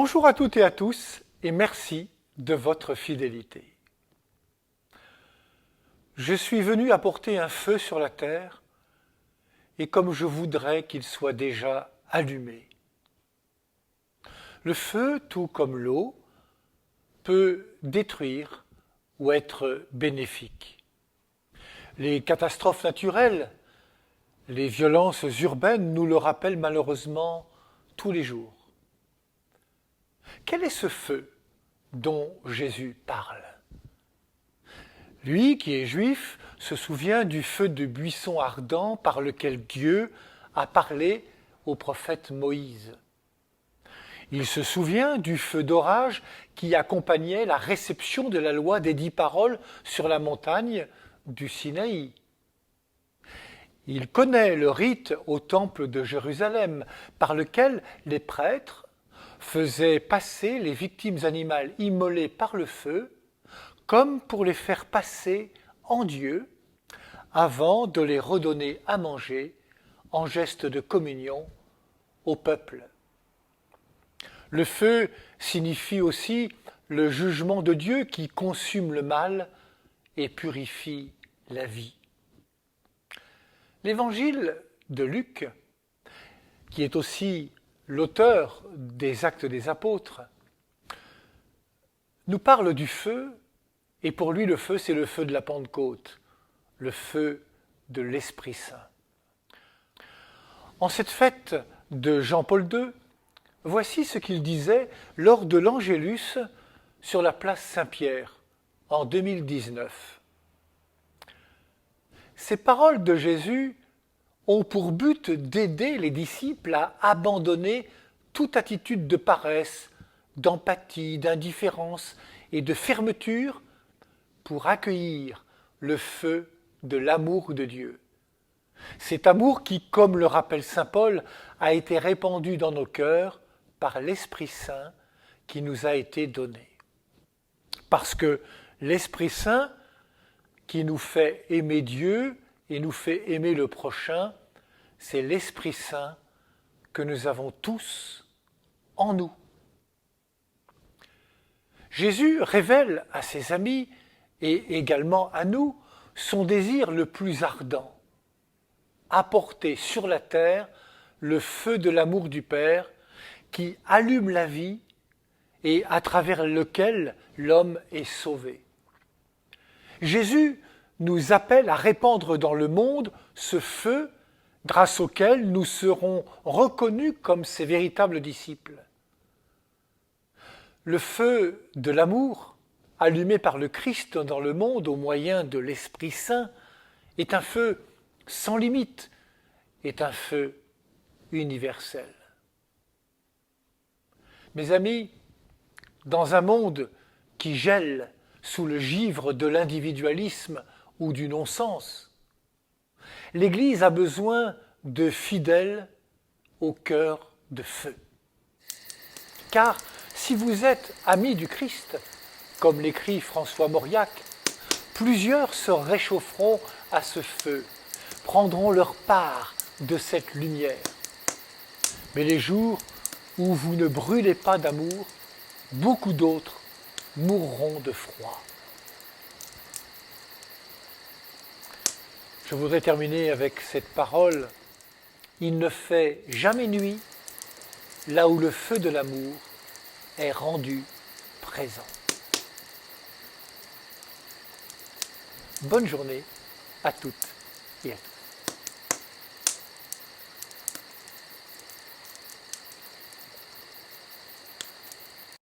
Bonjour à toutes et à tous et merci de votre fidélité. Je suis venu apporter un feu sur la terre et comme je voudrais qu'il soit déjà allumé. Le feu, tout comme l'eau, peut détruire ou être bénéfique. Les catastrophes naturelles, les violences urbaines nous le rappellent malheureusement tous les jours. Quel est ce feu dont Jésus parle? Lui, qui est juif, se souvient du feu de buisson ardent par lequel Dieu a parlé au prophète Moïse. Il se souvient du feu d'orage qui accompagnait la réception de la loi des 10 paroles sur la montagne du Sinaï. Il connaît le rite au temple de Jérusalem par lequel les prêtres faisaient passer les victimes animales immolées par le feu comme pour les faire passer en Dieu avant de les redonner à manger en geste de communion au peuple. Le feu signifie aussi le jugement de Dieu qui consume le mal et purifie la vie. L'évangile de Luc, qui est aussi l'auteur des Actes des Apôtres, nous parle du feu, et pour lui le feu c'est le feu de la Pentecôte, le feu de l'Esprit Saint. En cette fête de Jean-Paul II, voici ce qu'il disait lors de l'Angélus sur la place Saint-Pierre en 2019. Ces paroles de Jésus ont pour but d'aider les disciples à abandonner toute attitude de paresse, d'empathie, d'indifférence et de fermeture pour accueillir le feu de l'amour de Dieu. Cet amour qui, comme le rappelle saint Paul, a été répandu dans nos cœurs par l'Esprit Saint qui nous a été donné. Parce que l'Esprit Saint qui nous fait aimer Dieu et nous fait aimer le prochain, c'est l'Esprit Saint que nous avons tous en nous. Jésus révèle à ses amis et également à nous son désir le plus ardent, apporter sur la terre le feu de l'amour du Père qui allume la vie et à travers lequel l'homme est sauvé. Jésus nous appelle à répandre dans le monde ce feu grâce auquel nous serons reconnus comme ses véritables disciples. Le feu de l'amour, allumé par le Christ dans le monde au moyen de l'Esprit Saint, est un feu sans limite, est un feu universel. Mes amis, dans un monde qui gèle sous le givre de l'individualisme ou du non-sens, l'Église a besoin de fidèles au cœur de feu. Car si vous êtes amis du Christ, comme l'écrit François Mauriac, plusieurs se réchaufferont à ce feu, prendront leur part de cette lumière. Mais les jours où vous ne brûlez pas d'amour, beaucoup d'autres mourront de froid. Je voudrais terminer avec cette parole. Il ne fait jamais nuit là où le feu de l'amour est rendu présent. Bonne journée à toutes et à tous.